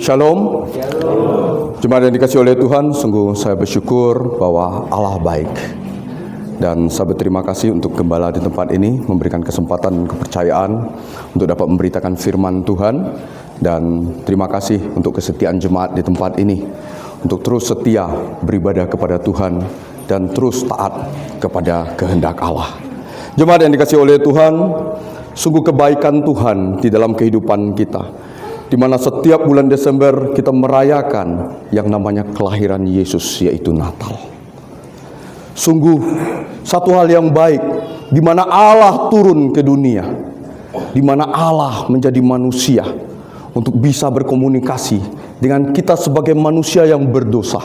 Shalom. Jemaat yang dikasihi oleh Tuhan, sungguh saya bersyukur bahwa Allah baik. Dan saya berterima kasih untuk gembala di tempat ini, memberikan kesempatan kepercayaan untuk dapat memberitakan firman Tuhan. Dan terima kasih untuk kesetiaan jemaat di tempat ini, untuk terus setia beribadah kepada Tuhan dan terus taat kepada kehendak Allah. Jemaat yang dikasihi oleh Tuhan, sungguh kebaikan Tuhan di dalam kehidupan kita, di mana setiap bulan Desember kita merayakan yang namanya kelahiran Yesus, yaitu Natal. Sungguh satu hal yang baik, di mana Allah turun ke dunia, di mana Allah menjadi manusia untuk bisa berkomunikasi dengan kita sebagai manusia yang berdosa,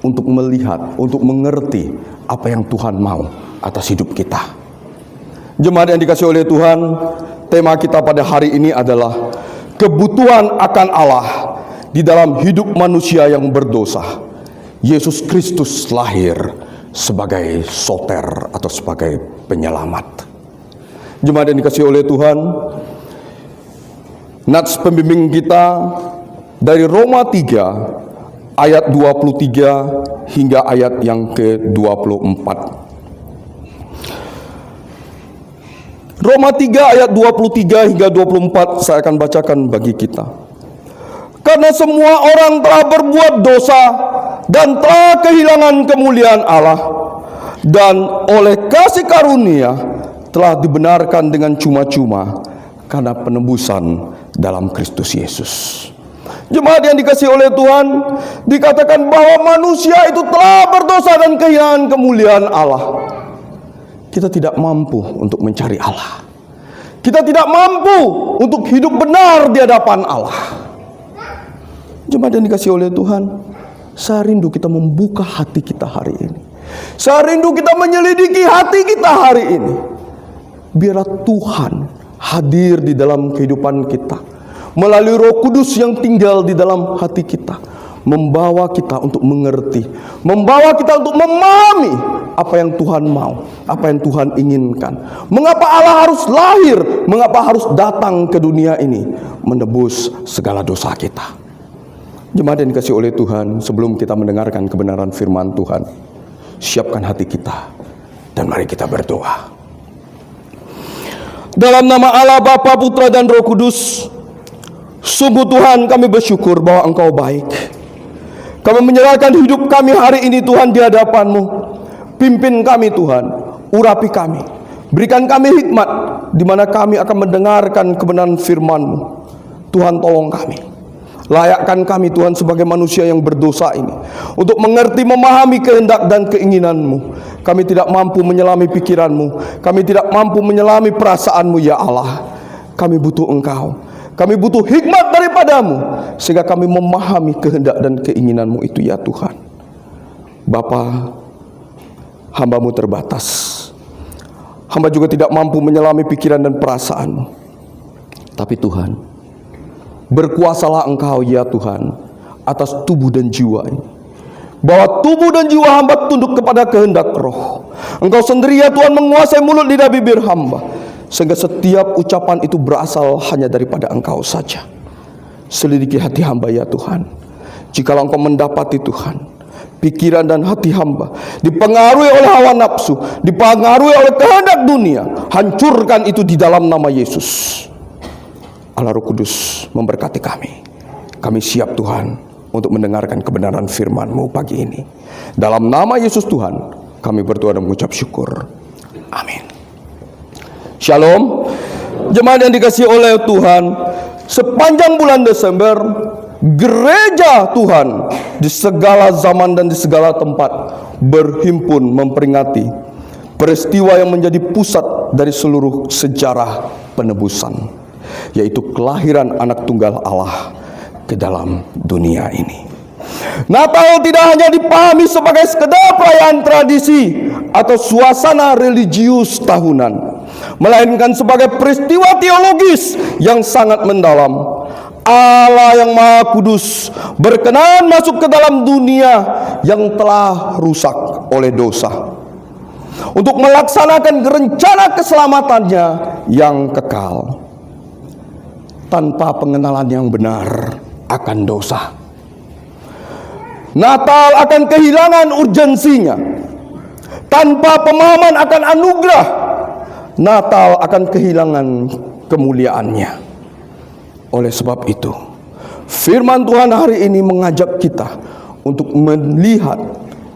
untuk melihat, untuk mengerti apa yang Tuhan mau atas hidup kita. Jemaat yang dikasihi oleh Tuhan, tema kita pada hari ini adalah kebutuhan akan Allah di dalam hidup manusia yang berdosa. Yesus Kristus lahir sebagai soter atau sebagai penyelamat. Jemaat yang dikasihi oleh Tuhan, nats pembimbing kita dari Roma 3 ayat 23 hingga ayat yang ke-24. Roma 3 ayat 23 hingga 24 saya akan bacakan bagi kita. Karena semua orang telah berbuat dosa dan telah kehilangan kemuliaan Allah, dan oleh kasih karunia telah dibenarkan dengan cuma-cuma karena penebusan dalam Kristus Yesus. Jemaat yang dikasihi oleh Tuhan, dikatakan bahwa manusia itu telah berdosa dan kehilangan kemuliaan Allah. Kita tidak mampu untuk mencari Allah. Kita tidak mampu untuk hidup benar di hadapan Allah. Jemaat yang dikasihi oleh Tuhan, saya rindu kita membuka hati kita hari ini. Saya rindu kita menyelidiki hati kita hari ini. Biarlah Tuhan hadir di dalam kehidupan kita melalui Roh Kudus yang tinggal di dalam hati kita, membawa kita untuk mengerti, membawa kita untuk memahami apa yang Tuhan mau, apa yang Tuhan inginkan. Mengapa Allah harus lahir, mengapa harus datang ke dunia ini menebus segala dosa kita. Jemaat yang dikasihi oleh Tuhan, sebelum kita mendengarkan kebenaran firman Tuhan, siapkan hati kita dan mari kita berdoa. Dalam nama Allah Bapa, Putra dan Roh Kudus, sungguh Tuhan kami bersyukur bahwa Engkau baik. Kami menyerahkan hidup kami hari ini Tuhan di hadapan-Mu. Pimpin kami Tuhan, urapi kami, berikan kami hikmat di mana kami akan mendengarkan kebenaran firman-Mu. Tuhan tolong kami, layakkan kami Tuhan sebagai manusia yang berdosa ini untuk mengerti, memahami kehendak dan keinginan-Mu. Kami tidak mampu menyelami pikiran-Mu, kami tidak mampu menyelami perasaan-Mu ya Allah. Kami butuh Engkau, kami butuh hikmat daripada-Mu, sehingga kami memahami kehendak dan keinginan-Mu itu ya Tuhan. Bapa, hamba-Mu terbatas, hamba juga tidak mampu menyelami pikiran dan perasaan-Mu. Tapi Tuhan, berkuasalah Engkau ya Tuhan atas tubuh dan jiwa ini, bahwa tubuh dan jiwa hamba tunduk kepada kehendak Roh. Engkau sendiri ya Tuhan menguasai mulut lidah bibir hamba, sehingga setiap ucapan itu berasal hanya daripada Engkau saja. Selidiki hati hamba ya Tuhan. Jikalau Engkau mendapati Tuhan, pikiran dan hati hamba dipengaruhi oleh hawa nafsu, dipengaruhi oleh kehendak dunia, hancurkan itu di dalam nama Yesus. Allah Roh Kudus memberkati kami. Kami siap Tuhan untuk mendengarkan kebenaran firman-Mu pagi ini. Dalam nama Yesus Tuhan kami berdoa dan mengucap syukur. Amin. Shalom. Jemaat yang dikasihi oleh Tuhan, sepanjang bulan Desember, gereja Tuhan di segala zaman dan di segala tempat berhimpun memperingati peristiwa yang menjadi pusat dari seluruh sejarah penebusan, yaitu kelahiran anak tunggal Allah ke dalam dunia ini. Natal tidak hanya dipahami sebagai sekedar perayaan tradisi atau suasana religius tahunan, melainkan sebagai peristiwa teologis yang sangat mendalam. Allah yang Maha Kudus berkenan masuk ke dalam dunia yang telah rusak oleh dosa, untuk melaksanakan rencana keselamatannya yang kekal. Tanpa pengenalan yang benar, akan dosa. Natal akan kehilangan urgensinya. Tanpa pemahaman akan anugerah, Natal akan kehilangan kemuliaannya. Oleh sebab itu, firman Tuhan hari ini mengajak kita untuk melihat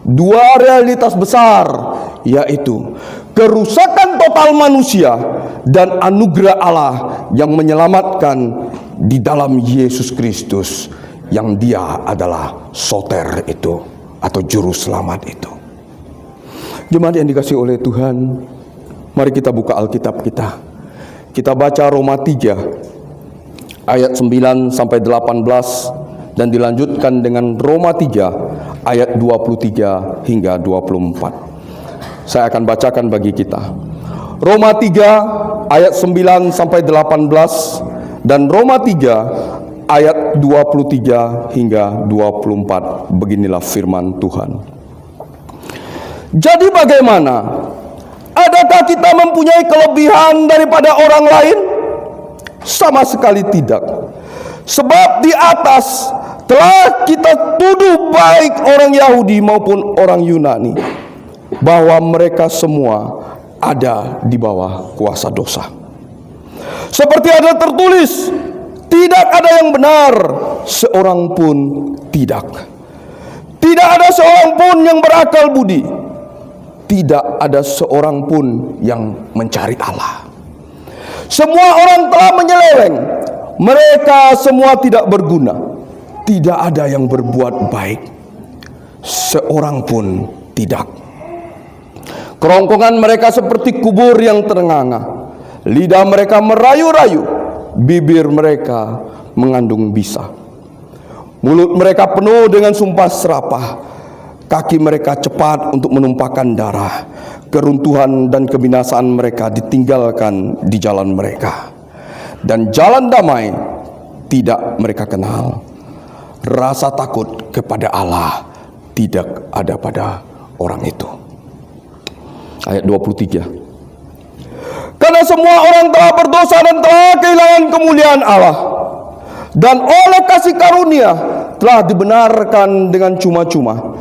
dua realitas besar, yaitu kerusakan total manusia dan anugerah Allah yang menyelamatkan di dalam Yesus Kristus, yang Dia adalah soter itu atau juru selamat itu. Jemaat yang dikasihi oleh Tuhan, mari kita buka Alkitab kita. Kita baca Roma 3 ayat 9 sampai 18 dan dilanjutkan dengan Roma 3 ayat 23 hingga 24. Saya akan bacakan bagi kita. Roma 3 ayat 9 sampai 18 dan Roma 3 ayat 23 hingga 24. Beginilah firman Tuhan. Jadi bagaimana? Adakah kita mempunyai kelebihan daripada orang lain? Sama sekali tidak. Sebab di atas telah kita tuduh baik orang Yahudi maupun orang Yunani, bahwa mereka semua ada di bawah kuasa dosa. Seperti ada tertulis, tidak ada yang benar, seorang pun tidak. Tidak ada seorang pun yang berakal budi. Tidak ada seorang pun yang mencari Allah. Semua orang telah menyeleweng. Mereka semua tidak berguna. Tidak ada yang berbuat baik. Seorang pun tidak. Kerongkongan mereka seperti kubur yang terenganga. Lidah mereka merayu-rayu. Bibir mereka mengandung bisa. Mulut mereka penuh dengan sumpah serapah. Kaki mereka cepat untuk menumpahkan darah. Keruntuhan dan kebinasaan mereka ditinggalkan di jalan mereka. Dan jalan damai tidak mereka kenal. Rasa takut kepada Allah tidak ada pada orang itu. Ayat 23. Karena semua orang telah berdosa dan telah kehilangan kemuliaan Allah. Dan oleh kasih karunia telah dibenarkan dengan cuma-cuma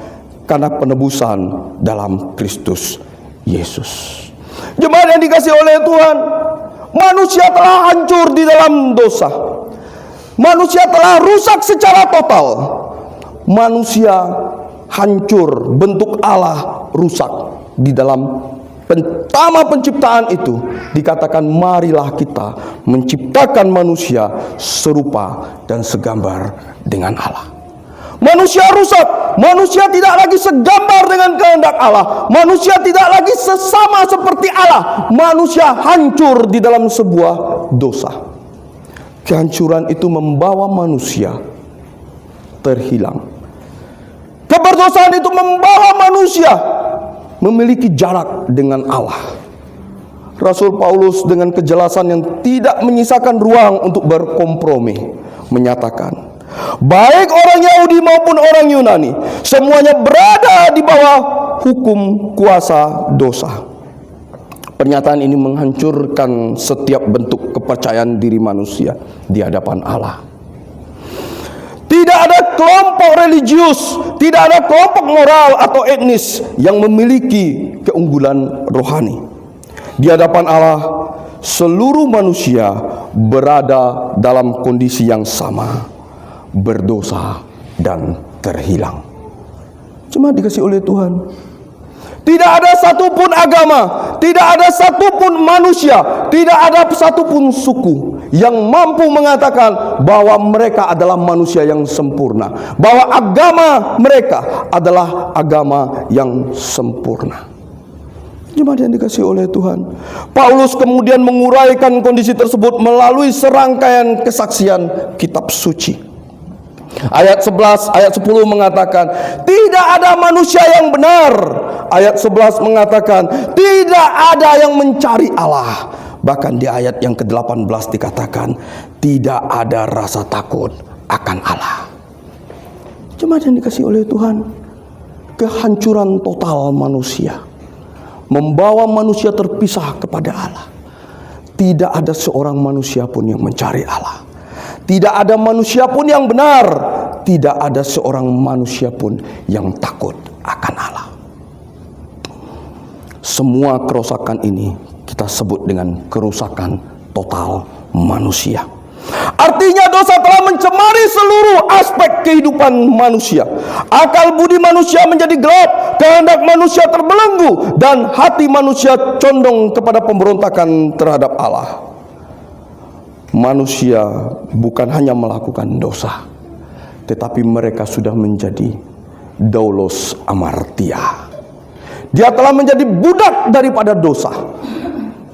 karena penebusan dalam Kristus Yesus. Jemaat yang dikasihi oleh Tuhan, manusia telah hancur di dalam dosa. Manusia telah rusak secara total. Manusia hancur, bentuk Allah rusak. Di dalam pertama penciptaan itu dikatakan, marilah kita menciptakan manusia serupa dan segambar dengan Allah. Manusia rusak, manusia tidak lagi segambar dengan kehendak Allah, manusia tidak lagi sesama seperti Allah, manusia hancur di dalam sebuah dosa. Kehancuran itu membawa manusia terhilang. Keberdosaan itu membawa manusia memiliki jarak dengan Allah. Rasul Paulus dengan kejelasan yang tidak menyisakan ruang untuk berkompromi menyatakan, baik orang Yahudi maupun orang Yunani, semuanya berada di bawah hukum kuasa dosa. Pernyataan ini menghancurkan setiap bentuk kepercayaan diri manusia di hadapan Allah. Tidak ada kelompok religius, tidak ada kelompok moral atau etnis yang memiliki keunggulan rohani. Di hadapan Allah, seluruh manusia berada dalam kondisi yang sama, berdosa dan terhilang. Cuma dikasih oleh Tuhan. Tidak ada satupun agama, tidak ada satupun manusia, tidak ada satupun suku yang mampu mengatakan bahwa mereka adalah manusia yang sempurna, bahwa agama mereka adalah agama yang sempurna. Jemaat yang dikasihi oleh Tuhan, Paulus kemudian menguraikan kondisi tersebut melalui serangkaian kesaksian kitab suci. Ayat 11, ayat 10 mengatakan, tidak ada manusia yang benar. Ayat 11 mengatakan, tidak ada yang mencari Allah. Bahkan di ayat yang ke-18 dikatakan, tidak ada rasa takut akan Allah. Jemaat yang dikasihi oleh Tuhan, kehancuran total manusia membawa manusia terpisah kepada Allah. Tidak ada seorang manusia pun yang mencari Allah. Tidak ada manusia pun yang benar, tidak ada seorang manusia pun yang takut akan Allah. Semua kerusakan ini kita sebut dengan kerusakan total manusia. Artinya dosa telah mencemari seluruh aspek kehidupan manusia. Akal budi manusia menjadi gelap, kehendak manusia terbelenggu, dan hati manusia condong kepada pemberontakan terhadap Allah. Manusia bukan hanya melakukan dosa, tetapi mereka sudah menjadi daulos amartia. Dia telah menjadi budak daripada dosa.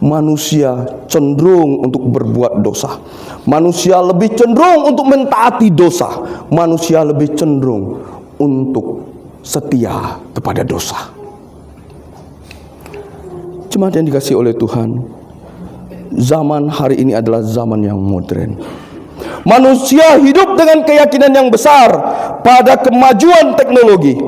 Manusia cenderung untuk berbuat dosa. Manusia lebih cenderung untuk mentaati dosa. Manusia lebih cenderung untuk setia kepada dosa. Jemaat yang dikasihi oleh Tuhan, zaman hari ini adalah zaman yang modern. Manusia hidup dengan keyakinan yang besar pada kemajuan teknologi.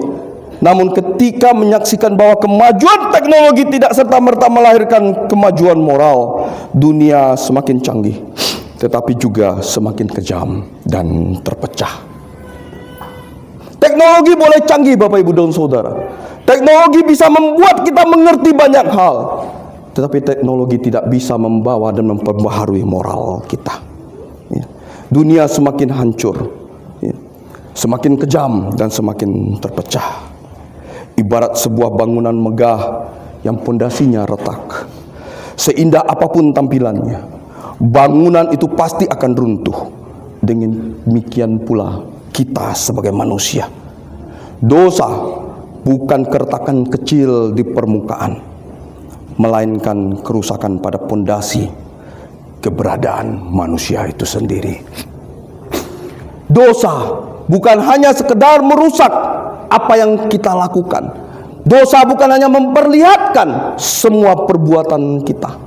Namun ketika menyaksikan bahwa kemajuan teknologi tidak serta-merta melahirkan kemajuan moral, dunia semakin canggih, tetapi juga semakin kejam dan terpecah. Teknologi boleh canggih Bapak Ibu dan Saudara. Teknologi bisa membuat kita mengerti banyak hal, tetapi teknologi tidak bisa membawa dan memperbaharui moral kita. Dunia semakin hancur, semakin kejam dan semakin terpecah. Ibarat sebuah bangunan megah yang pondasinya retak. Seindah apapun tampilannya, bangunan itu pasti akan runtuh. Demikian pula kita sebagai manusia. Dosa bukan keretakan kecil di permukaan, melainkan kerusakan pada pondasi keberadaan manusia itu sendiri. Dosa bukan hanya sekedar merusak apa yang kita lakukan. Dosa bukan hanya memperlihatkan semua perbuatan kita,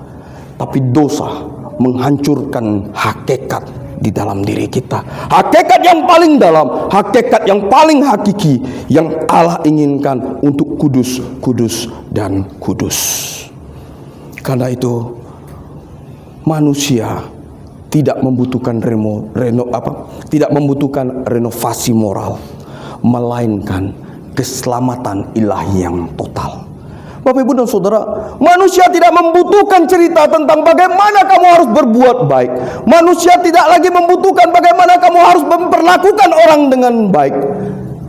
tapi dosa menghancurkan hakikat di dalam diri kita. Hakikat yang paling dalam, hakikat yang paling hakiki, yang Allah inginkan untuk kudus, kudus, dan kudus. Karena itu manusia tidak membutuhkan renovasi moral, melainkan keselamatan ilahi yang total. Bapak Ibu dan Saudara, manusia tidak membutuhkan cerita tentang bagaimana kamu harus berbuat baik. Manusia tidak lagi membutuhkan bagaimana kamu harus memperlakukan orang dengan baik.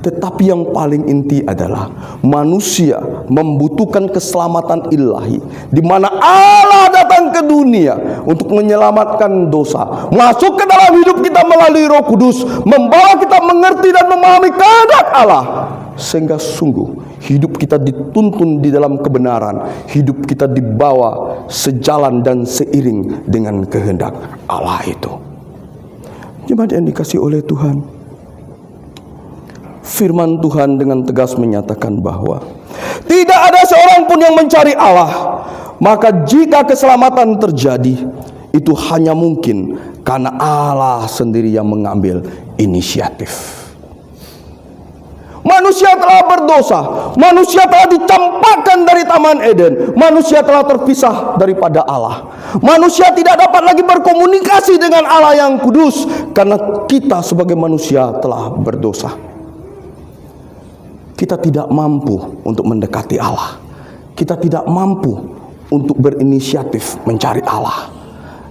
Tetapi yang paling inti adalah manusia membutuhkan keselamatan ilahi, di mana Allah datang ke dunia untuk menyelamatkan dosa, masuk ke dalam hidup kita melalui Roh Kudus, membawa kita mengerti dan memahami kehendak Allah, sehingga sungguh hidup kita dituntun di dalam kebenaran, hidup kita dibawa sejalan dan seiring dengan kehendak Allah itu. Jemaat yang dikasihi oleh Tuhan, firman Tuhan dengan tegas menyatakan bahwa tidak ada seorang pun yang mencari Allah. Maka jika keselamatan terjadi, itu hanya mungkin karena Allah sendiri yang mengambil inisiatif. Manusia telah berdosa, manusia telah dicampakkan dari Taman Eden, manusia telah terpisah daripada Allah. Manusia tidak dapat lagi berkomunikasi dengan Allah yang kudus karena kita sebagai manusia telah berdosa. Kita tidak mampu untuk mendekati Allah. Kita tidak mampu untuk berinisiatif mencari Allah,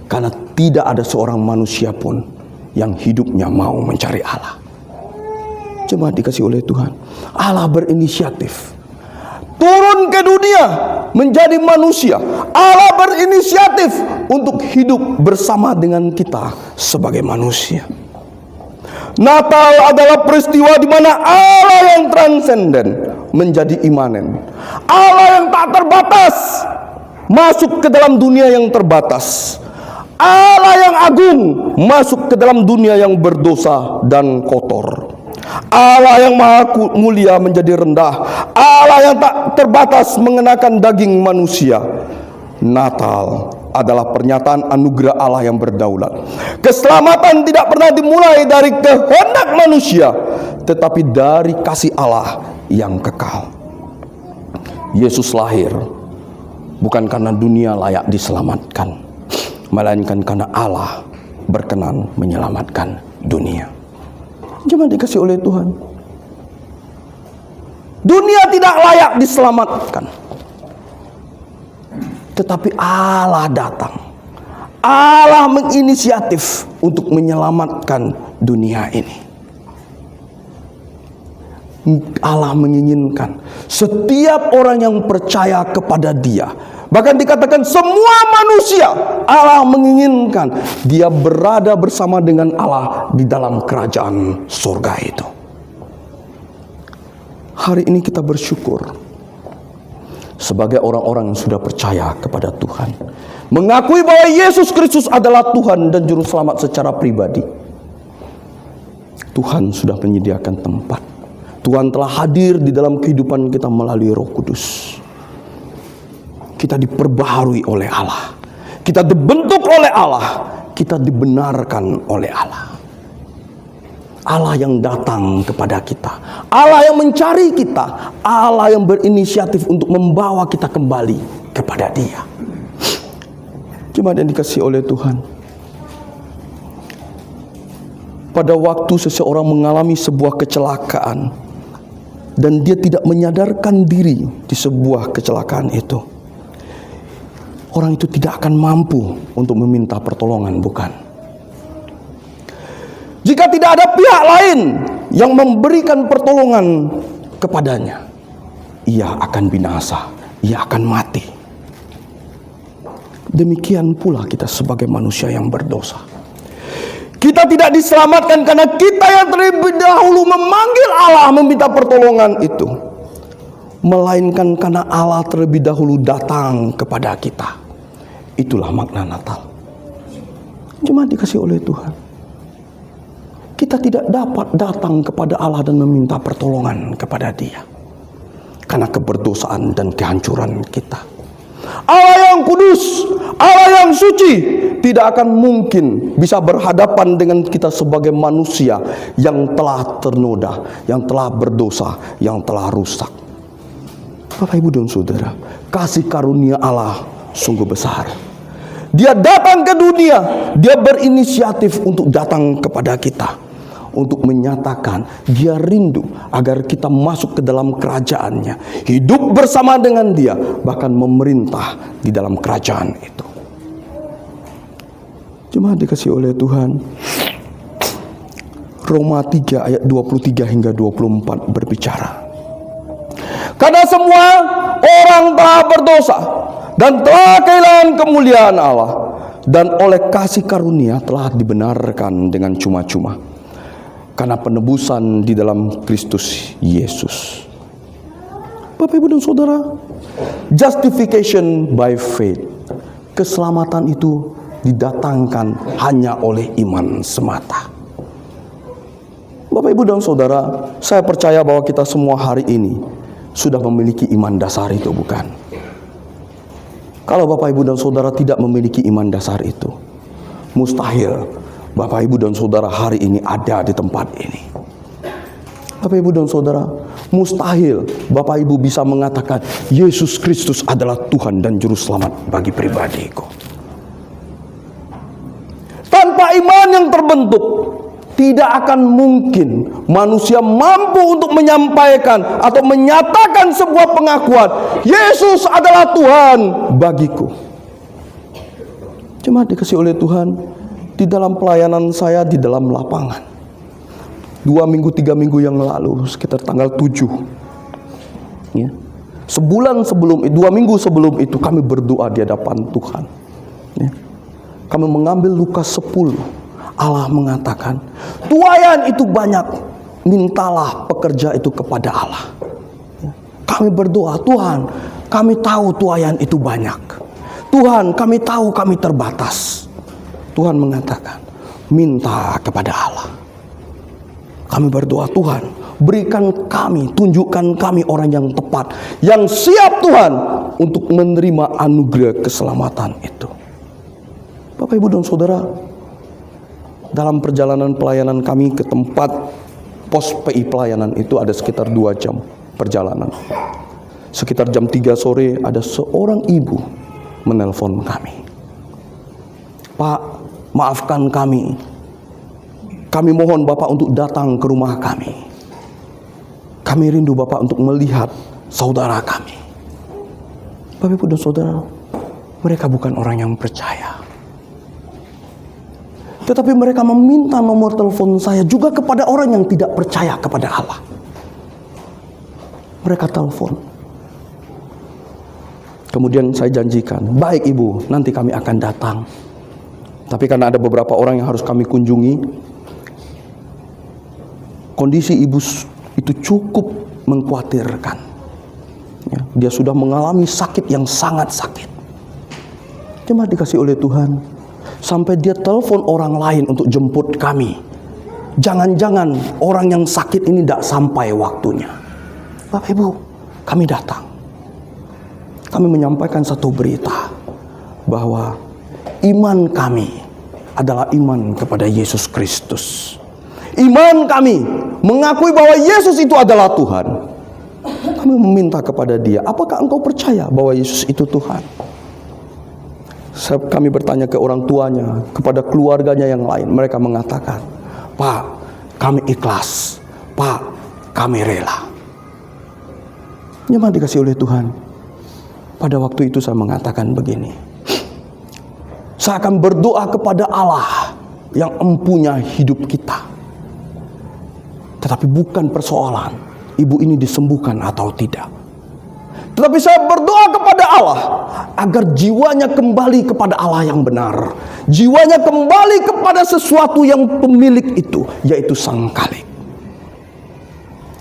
karena tidak ada seorang manusia pun yang hidupnya mau mencari Allah. Jemaat dikasihi oleh Tuhan, Allah berinisiatif turun ke dunia menjadi manusia. Allah berinisiatif untuk hidup bersama dengan kita sebagai manusia. Natal adalah peristiwa di mana Allah yang transenden menjadi imanen. Allah yang tak terbatas masuk ke dalam dunia yang terbatas. Allah yang agung masuk ke dalam dunia yang berdosa dan kotor. Allah yang maha mulia menjadi rendah. Allah yang tak terbatas mengenakan daging manusia. Natal adalah pernyataan anugerah Allah yang berdaulat. Keselamatan tidak pernah dimulai dari kehendak manusia, tetapi dari kasih Allah yang kekal. Yesus lahir bukan karena dunia layak diselamatkan, melainkan karena Allah berkenan menyelamatkan dunia. Jemaat dikasih oleh Tuhan, dunia tidak layak diselamatkan, tetapi Allah datang. Allah menginisiatif untuk menyelamatkan dunia ini. Allah menginginkan setiap orang yang percaya kepada Dia, bahkan dikatakan semua manusia, Allah menginginkan dia berada bersama dengan Allah di dalam kerajaan surga itu. Hari ini kita bersyukur sebagai orang-orang yang sudah percaya kepada Tuhan, mengakui bahwa Yesus Kristus adalah Tuhan dan Juru Selamat secara pribadi. Tuhan sudah menyediakan tempat. Tuhan telah hadir di dalam kehidupan kita melalui Roh Kudus. Kita diperbaharui oleh Allah, kita dibentuk oleh Allah, kita dibenarkan oleh Allah. Allah yang datang kepada kita, Allah yang mencari kita, Allah yang berinisiatif untuk membawa kita kembali kepada Dia. Jemaat yang dikasihi oleh Tuhan, pada waktu seseorang mengalami sebuah kecelakaan dan dia tidak menyadarkan diri di sebuah kecelakaan itu, orang itu tidak akan mampu untuk meminta pertolongan, bukan? Jika tidak ada pihak lain yang memberikan pertolongan kepadanya, ia akan binasa, ia akan mati. Demikian pula kita sebagai manusia yang berdosa. Kita tidak diselamatkan karena kita yang terlebih dahulu memanggil Allah meminta pertolongan itu, melainkan karena Allah terlebih dahulu datang kepada kita. Itulah makna Natal. Jemaat dikasih oleh Tuhan, kita tidak dapat datang kepada Allah dan meminta pertolongan kepada Dia karena keberdosaan dan kehancuran kita. Allah yang kudus, Allah yang suci, tidak akan mungkin bisa berhadapan dengan kita sebagai manusia yang telah ternoda, yang telah berdosa, yang telah rusak. Bapak, Ibu, dan Saudara, kasih karunia Allah sungguh besar. Dia datang ke dunia, Dia berinisiatif untuk datang kepada kita, untuk menyatakan Dia rindu agar kita masuk ke dalam kerajaannya, hidup bersama dengan Dia, bahkan memerintah di dalam kerajaan itu. Jemaat dikasih oleh Tuhan, Roma 3 ayat 23 hingga 24 berbicara, karena semua orang telah berdosa dan telah kehilangan kemuliaan Allah, dan oleh kasih karunia telah dibenarkan dengan cuma-cuma karena penebusan di dalam Kristus Yesus. Bapak, Ibu, dan Saudara, justification by faith, keselamatan itu didatangkan hanya oleh iman semata. Bapak, Ibu, dan Saudara, saya percaya bahwa kita semua hari ini sudah memiliki iman dasar itu, bukan? Kalau Bapak, Ibu, dan Saudara tidak memiliki iman dasar itu, mustahil Bapak, Ibu, dan Saudara hari ini ada di tempat ini. Bapak, Ibu, dan Saudara, mustahil Bapak, Ibu bisa mengatakan Yesus Kristus adalah Tuhan dan Juru Selamat bagi pribadiku. Tanpa iman yang terbentuk, tidak akan mungkin manusia mampu untuk menyampaikan atau menyatakan sebuah pengakuan, Yesus adalah Tuhan bagiku. Jemaat dikasihi oleh Tuhan, di dalam pelayanan saya di dalam lapangan, 2 minggu 3 minggu yang lalu, sekitar tanggal 7 ya, sebulan sebelum, 2 minggu sebelum itu, kami berdoa di hadapan Tuhan ya. Kami mengambil Lukas 10. Allah mengatakan, tuaian itu banyak, mintalah pekerja itu kepada Allah. Kami berdoa, Tuhan, kami tahu tuaian itu banyak. Tuhan, kami tahu kami terbatas. Tuhan mengatakan, minta kepada Allah. Kami berdoa, Tuhan, berikan kami, tunjukkan kami orang yang tepat, yang siap Tuhan untuk menerima anugerah keselamatan itu. Bapak, Ibu, dan Saudara, dalam perjalanan pelayanan kami ke tempat pos PI pelayanan itu ada sekitar 2 jam perjalanan. Sekitar jam 3 sore ada seorang ibu menelpon kami. Pak, maafkan kami. Kami mohon Bapak untuk datang ke rumah kami. Kami rindu Bapak untuk melihat saudara kami. Bapak Ibu dan Saudara, mereka bukan orang yang percaya. Tetapi mereka meminta nomor telepon saya juga kepada orang yang tidak percaya kepada Allah. Mereka telepon. Kemudian saya janjikan, baik Ibu, nanti kami akan datang. Tapi karena ada beberapa orang yang harus kami kunjungi, kondisi Ibu itu cukup mengkhawatirkan. Ya, dia sudah mengalami sakit yang sangat sakit. Jemaat dikasih oleh Tuhan, sampai dia telepon orang lain untuk jemput kami. Jangan-jangan orang yang sakit ini tidak sampai waktunya. Bapak Ibu, kami datang. Kami menyampaikan satu berita bahwa iman kami adalah iman kepada Yesus Kristus. Iman kami mengakui bahwa Yesus itu adalah Tuhan. Kami meminta kepada dia, apakah engkau percaya bahwa Yesus itu Tuhan? Kami bertanya ke orang tuanya, kepada keluarganya yang lain. Mereka mengatakan, Pak, kami ikhlas. Pak, kami rela. Jemaat dikasih oleh Tuhan, pada waktu itu saya mengatakan begini, saya akan berdoa kepada Allah yang empunya hidup kita. Tetapi bukan persoalan ibu ini disembuhkan atau tidak. Tetapi saya berdoa kepada Allah agar jiwanya kembali kepada Allah yang benar. Jiwanya kembali kepada sesuatu yang pemilik itu, yaitu Sang Khalik.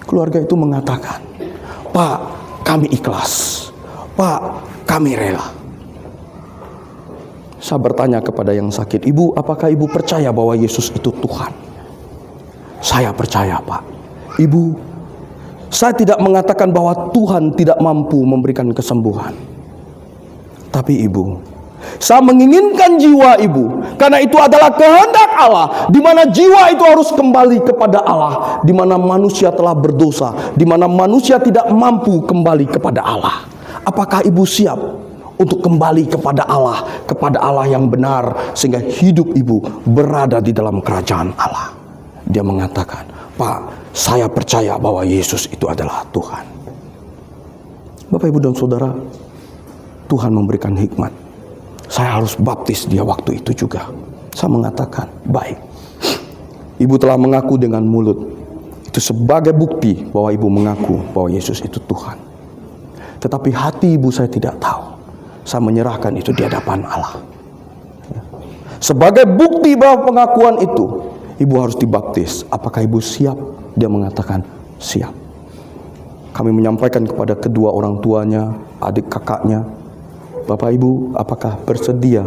Keluarga itu mengatakan, Pak, kami ikhlas. Pak, kami rela. Saya bertanya kepada yang sakit, Ibu, apakah Ibu percaya bahwa Yesus itu Tuhan? Saya percaya, Pak. Ibu, saya tidak mengatakan bahwa Tuhan tidak mampu memberikan kesembuhan. Tapi Ibu, saya menginginkan jiwa Ibu, karena itu adalah kehendak Allah, di mana jiwa itu harus kembali kepada Allah, di mana manusia telah berdosa, di mana manusia tidak mampu kembali kepada Allah. Apakah Ibu siap untuk kembali kepada Allah yang benar, sehingga hidup Ibu berada di dalam kerajaan Allah? Dia mengatakan, Pak, saya percaya bahwa Yesus itu adalah Tuhan. Bapak, Ibu, dan Saudara, Tuhan memberikan hikmat. Saya harus baptis dia waktu itu juga. Saya mengatakan, baik. Ibu telah mengaku dengan mulut. Itu sebagai bukti bahwa Ibu mengaku bahwa Yesus itu Tuhan. Tetapi hati Ibu saya tidak tahu. Saya menyerahkan itu di hadapan Allah. Sebagai bukti bahwa pengakuan itu, Ibu harus dibaptis. Apakah Ibu siap? Dia mengatakan siap. Kami menyampaikan kepada kedua orang tuanya, adik kakaknya, Bapak Ibu, apakah bersedia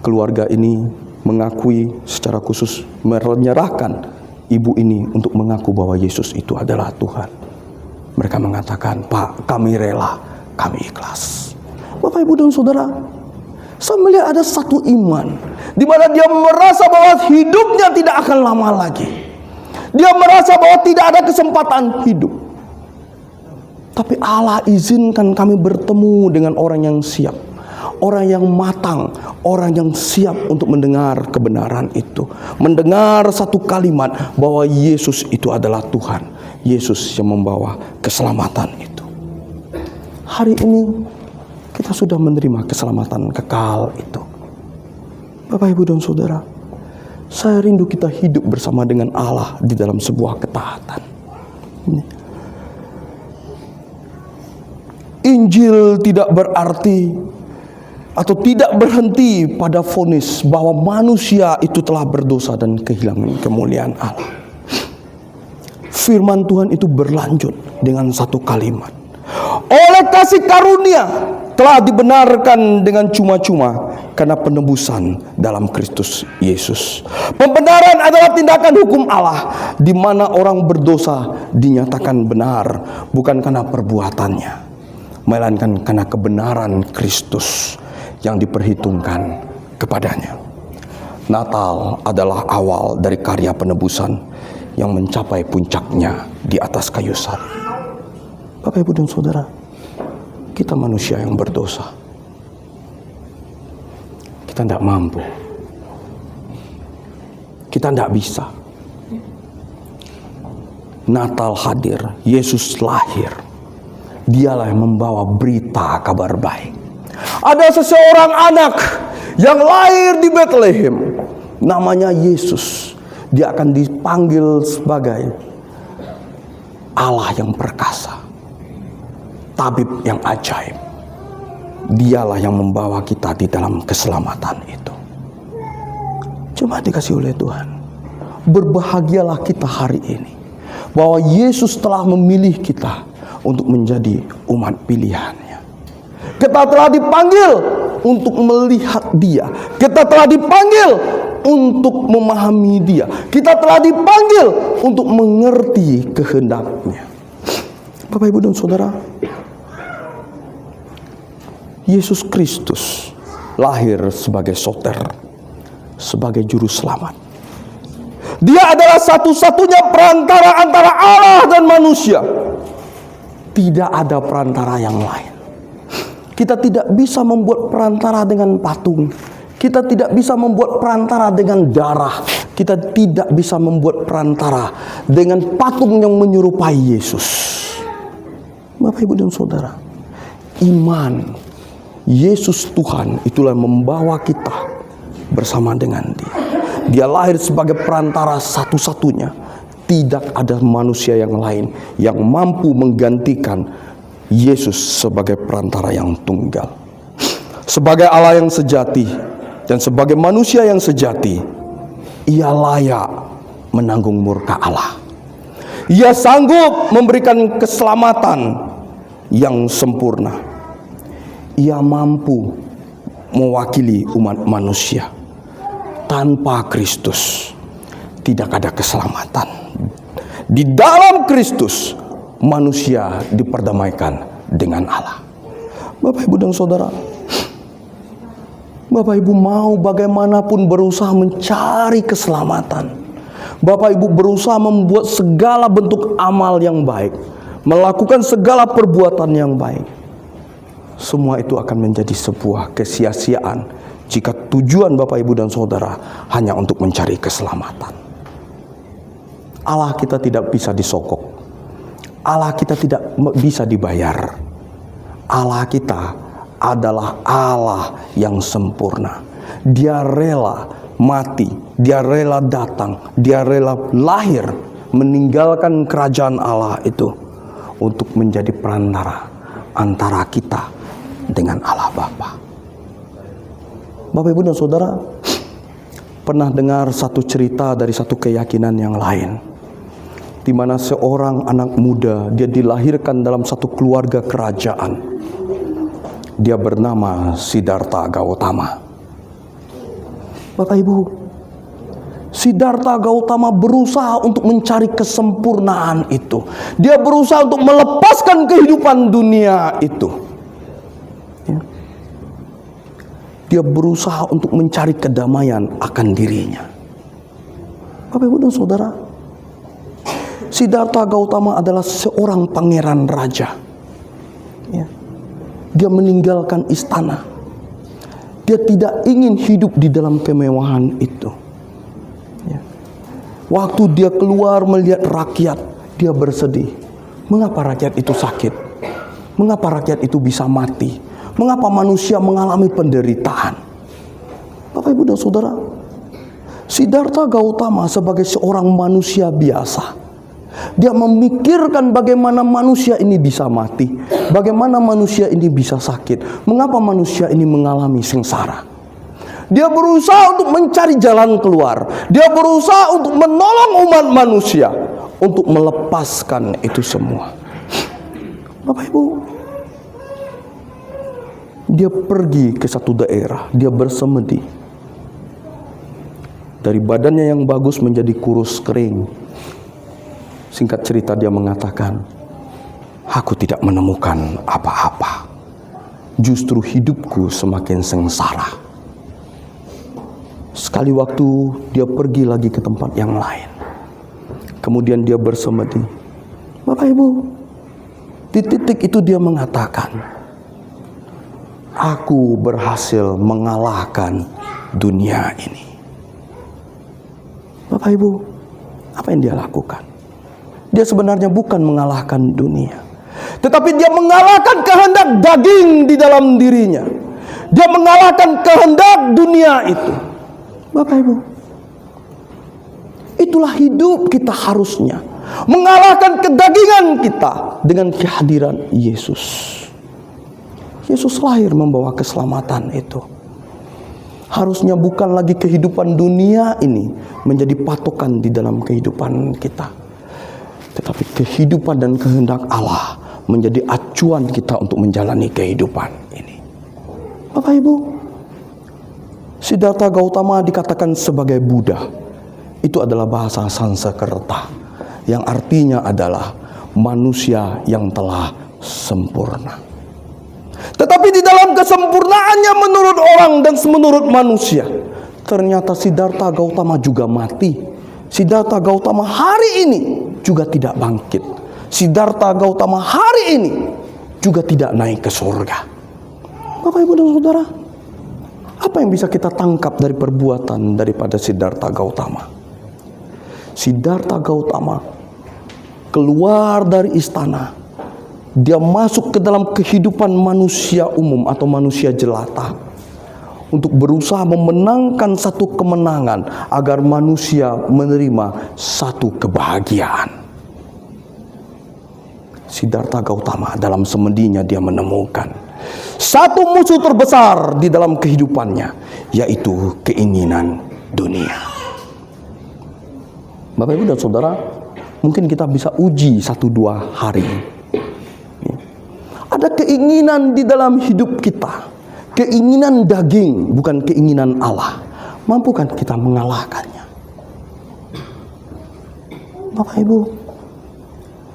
keluarga ini mengakui secara khusus, menyerahkan ibu ini untuk mengaku bahwa Yesus itu adalah Tuhan? Mereka mengatakan, Pak, kami rela, kami ikhlas. Bapak, Ibu, dan Saudara, saya melihat ada satu iman di mana dia merasa bahwa hidupnya tidak akan lama lagi. Dia merasa bahwa tidak ada kesempatan hidup. Tapi Allah izinkan kami bertemu dengan orang yang siap, orang yang matang, orang yang siap untuk mendengar kebenaran itu, mendengar satu kalimat bahwa Yesus itu adalah Tuhan, Yesus yang membawa keselamatan itu. Hari ini kita sudah menerima keselamatan kekal itu. Bapak, Ibu, dan Saudara, saya rindu kita hidup bersama dengan Allah di dalam sebuah ketaatan. Injil tidak berarti atau tidak berhenti pada vonis bahwa manusia itu telah berdosa dan kehilangan kemuliaan Allah. Firman Tuhan itu berlanjut dengan satu kalimat. Oleh kasih karunia telah dibenarkan dengan cuma-cuma karena penebusan dalam Kristus Yesus. Pembenaran adalah tindakan hukum Allah, di mana orang berdosa dinyatakan benar bukan karena perbuatannya, melainkan karena kebenaran Kristus yang diperhitungkan kepadanya. Natal adalah awal dari karya penebusan yang mencapai puncaknya di atas kayu salib. Bapak, Ibu, dan Saudara, kita manusia yang berdosa. Kita tidak mampu Kita tidak bisa. Natal hadir, Yesus lahir. Dialah yang membawa berita kabar baik. Ada seseorang anak yang lahir di Bethlehem, namanya Yesus. Dia akan dipanggil sebagai Allah yang perkasa, tabib yang ajaib. Dialah yang membawa kita di dalam keselamatan itu. Cuma dikasih oleh Tuhan. Berbahagialah kita hari ini bahwa Yesus telah memilih kita untuk menjadi umat pilihannya. Kita telah dipanggil untuk melihat Dia. Kita telah dipanggil untuk memahami Dia. Kita telah dipanggil untuk mengerti kehendak-Nya. Bapak, Ibu, dan Saudara, Yesus Kristus lahir sebagai soter, sebagai juru selamat. Dia adalah satu-satunya perantara antara Allah dan manusia. Tidak ada perantara yang lain. Kita tidak bisa membuat perantara dengan patung. Kita tidak bisa membuat perantara dengan darah. Kita tidak bisa membuat perantara dengan patung yang menyerupai Yesus. Bapak, Ibu, dan Saudara, iman Yesus Tuhan itulah yang membawa kita bersama dengan Dia. Dia lahir sebagai perantara satu-satunya. Tidak ada manusia yang lain yang mampu menggantikan Yesus sebagai perantara yang tunggal. Sebagai Allah yang sejati dan sebagai manusia yang sejati, Ia layak menanggung murka Allah. Ia sanggup memberikan keselamatan yang sempurna. Ia mampu mewakili umat manusia. Tanpa Kristus tidak ada keselamatan. Di dalam Kristus manusia diperdamaikan dengan Allah. Bapak, Ibu, dan Saudara, Bapak Ibu mau bagaimanapun berusaha mencari keselamatan. Bapak Ibu berusaha membuat segala bentuk amal yang baik, melakukan segala perbuatan yang baik. Semua itu akan menjadi sebuah kesia-siaan jika tujuan Bapak, Ibu, dan Saudara hanya untuk mencari keselamatan. Allah kita tidak bisa disokok. Allah kita tidak bisa dibayar. Allah kita adalah Allah yang sempurna. Dia rela mati, Dia rela datang, Dia rela lahir, meninggalkan kerajaan Allah itu untuk menjadi perantara antara kita dengan Allah Bapa. Bapak, Ibu, dan Saudara, pernah dengar satu cerita dari satu keyakinan yang lain, di mana seorang anak muda, dia dilahirkan dalam satu keluarga kerajaan. Dia bernama Siddhartha Gautama. Bapak, Ibu, Siddhartha Gautama berusaha untuk mencari kesempurnaan itu. Dia berusaha untuk melepaskan kehidupan dunia itu. Ya. Dia berusaha untuk mencari kedamaian akan dirinya. Bapak, Ibu, dan Saudara, Siddhartha Gautama adalah seorang pangeran raja. Ya. Dia meninggalkan istana. Dia tidak ingin hidup di dalam kemewahan itu. Ya. Waktu dia keluar melihat rakyat, dia bersedih. Mengapa rakyat itu sakit? Mengapa rakyat itu bisa mati? Mengapa manusia mengalami penderitaan? Bapak, Ibu, dan Saudara, Siddhartha Gautama sebagai seorang manusia biasa, dia memikirkan bagaimana manusia ini bisa mati, bagaimana manusia ini bisa sakit, mengapa manusia ini mengalami sengsara. Dia berusaha untuk mencari jalan keluar. Dia berusaha untuk menolong umat manusia untuk melepaskan itu semua. Bapak, Ibu, dia pergi ke satu daerah, dia bersemedi. Dari badannya yang bagus menjadi kurus kering. Singkat cerita, dia mengatakan, aku tidak menemukan apa-apa. Justru hidupku semakin sengsara. Sekali waktu dia pergi lagi ke tempat yang lain. Kemudian dia bersemedi. Bapak, Ibu, di titik itu dia mengatakan, aku berhasil mengalahkan dunia ini. Bapak Ibu, apa yang dia lakukan? Dia sebenarnya bukan mengalahkan dunia, tetapi dia mengalahkan kehendak daging di dalam dirinya. Dia mengalahkan kehendak dunia itu. Bapak Ibu, itulah hidup kita harusnya. Mengalahkan kedagingan kita dengan kehadiran Yesus. Yesus lahir membawa keselamatan itu. Harusnya bukan lagi kehidupan dunia ini menjadi patokan di dalam kehidupan kita, tetapi kehidupan dan kehendak Allah menjadi acuan kita untuk menjalani kehidupan ini. Bapak Ibu, Siddhartha Gautama dikatakan sebagai Buddha. Itu adalah bahasa Sanskerta yang artinya adalah manusia yang telah sempurna. Tetapi di dalam kesempurnaannya menurut orang dan menurut manusia, ternyata Siddhartha Gautama juga mati. Siddhartha Gautama hari ini juga tidak bangkit. Siddhartha Gautama hari ini juga tidak naik ke surga. Bapak Ibu dan Saudara, apa yang bisa kita tangkap dari perbuatan daripada Siddhartha Gautama? Siddhartha Gautama keluar dari istana. Dia masuk ke dalam kehidupan manusia umum atau manusia jelata untuk berusaha memenangkan satu kemenangan agar manusia menerima satu kebahagiaan. Siddhartha Gautama dalam semedinya dia menemukan satu musuh terbesar di dalam kehidupannya, yaitu keinginan dunia. Bapak Ibu dan Saudara, mungkin kita bisa uji 1-2 hari. Ada keinginan di dalam hidup kita, keinginan daging, bukan keinginan Allah. Mampukah kita mengalahkannya? Bapak Ibu,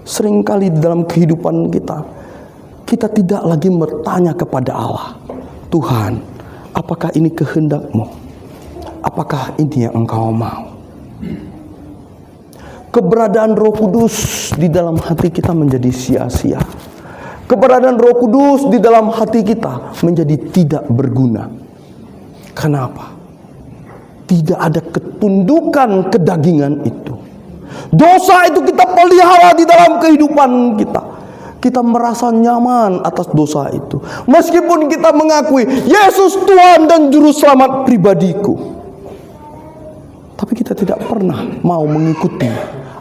seringkali di dalam kehidupan kita tidak lagi bertanya kepada Allah, Tuhan, apakah ini kehendak-Mu? Apakah ini yang Engkau mau? Keberadaan Roh Kudus di dalam hati kita menjadi sia-sia. Keberadaan Roh Kudus di dalam hati kita menjadi tidak berguna. Kenapa? Tidak ada ketundukan kedagingan itu. Dosa itu kita pelihara di dalam kehidupan kita. Kita merasa nyaman atas dosa itu. Meskipun kita mengakui Yesus Tuhan dan Juru Selamat pribadiku, tapi kita tidak pernah mau mengikuti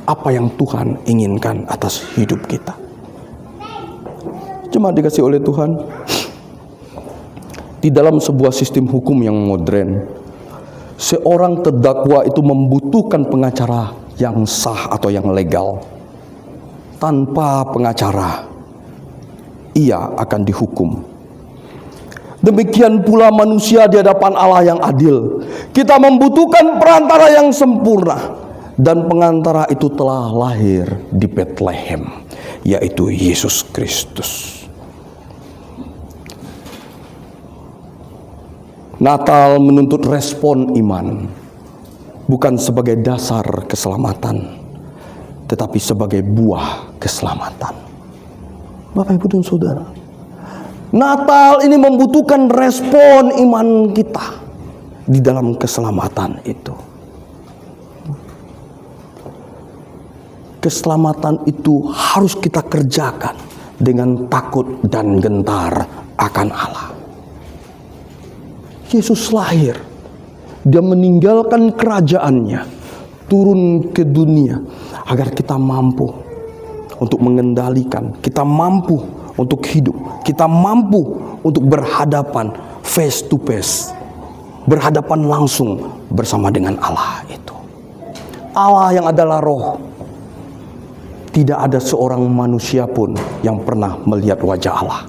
apa yang Tuhan inginkan atas hidup kita. Jemaat dikasih oleh Tuhan, di dalam sebuah sistem hukum yang modern, seorang terdakwa itu membutuhkan pengacara yang sah atau yang legal. Tanpa pengacara, ia akan dihukum. Demikian pula manusia di hadapan Allah yang adil. Kita membutuhkan perantara yang sempurna, dan pengantara itu telah lahir di Bethlehem, yaitu Yesus Kristus. Natal menuntut respon iman, bukan sebagai dasar keselamatan, tetapi sebagai buah keselamatan. Bapak, Ibu, dan Saudara, Natal ini membutuhkan respon iman kita di dalam keselamatan itu. Keselamatan itu harus kita kerjakan dengan takut dan gentar akan Allah. Yesus lahir, dia meninggalkan kerajaannya, turun ke dunia agar kita mampu untuk mengendalikan, kita mampu untuk hidup, kita mampu untuk berhadapan face to face, berhadapan langsung bersama dengan Allah itu. Allah yang adalah roh. Tidak ada seorang manusia pun yang pernah melihat wajah Allah.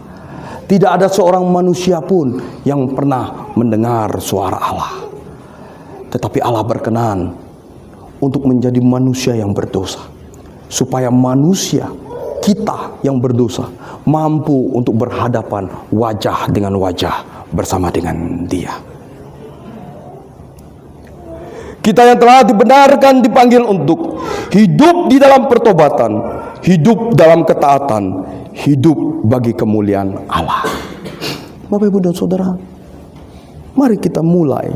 Tidak ada seorang manusia pun yang pernah mendengar suara Allah. Tetapi Allah berkenan untuk menjadi manusia yang berdosa, supaya manusia, kita yang berdosa, mampu untuk berhadapan wajah dengan wajah bersama dengan Dia. Kita yang telah dibenarkan dipanggil untuk hidup di dalam pertobatan, hidup dalam ketaatan, hidup bagi kemuliaan Allah. Bapak, Ibu, dan Saudara, mari kita mulai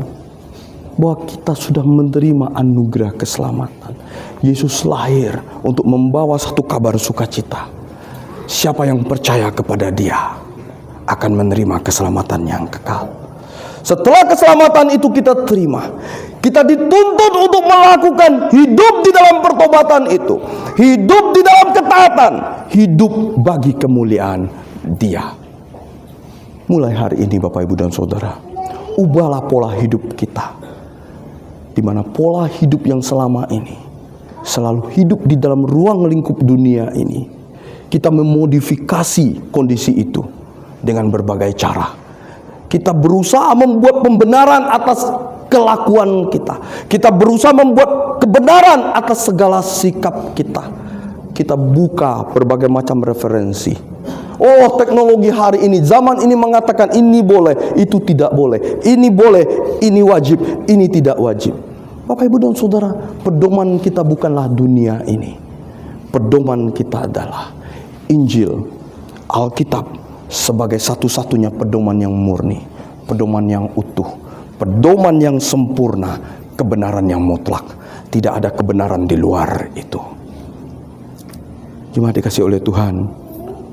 bahwa kita sudah menerima anugerah keselamatan. Yesus lahir untuk membawa satu kabar sukacita. Siapa yang percaya kepada Dia akan menerima keselamatan yang kekal. Setelah keselamatan itu kita terima, kita dituntut untuk melakukan hidup di dalam pertobatan itu, hidup di dalam ketaatan, hidup bagi kemuliaan Dia. Mulai hari ini Bapak Ibu dan Saudara, ubahlah pola hidup kita, di mana pola hidup yang selama ini selalu hidup di dalam ruang lingkup dunia ini, kita memodifikasi kondisi itu dengan berbagai cara. Kita berusaha membuat pembenaran atas kelakuan kita. Kita berusaha membuat kebenaran atas segala sikap kita. Kita buka berbagai macam referensi. Oh, teknologi hari ini, zaman ini mengatakan ini boleh, itu tidak boleh. Ini boleh, ini wajib, ini tidak wajib. Bapak, Ibu dan Saudara, pedoman kita bukanlah dunia ini. Pedoman kita adalah Injil, Alkitab, sebagai satu-satunya pedoman yang murni, pedoman yang utuh, pedoman yang sempurna, kebenaran yang mutlak. Tidak ada kebenaran di luar itu. Jemaat dikasihi oleh Tuhan,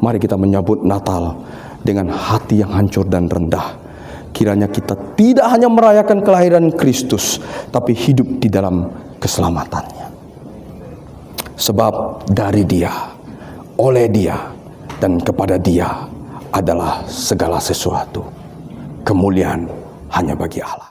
mari kita menyambut Natal dengan hati yang hancur dan rendah. Kiranya kita tidak hanya merayakan kelahiran Kristus, tapi hidup di dalam keselamatannya. Sebab dari Dia, oleh Dia, dan kepada Dia adalah segala sesuatu. Kemuliaan hanya bagi Allah.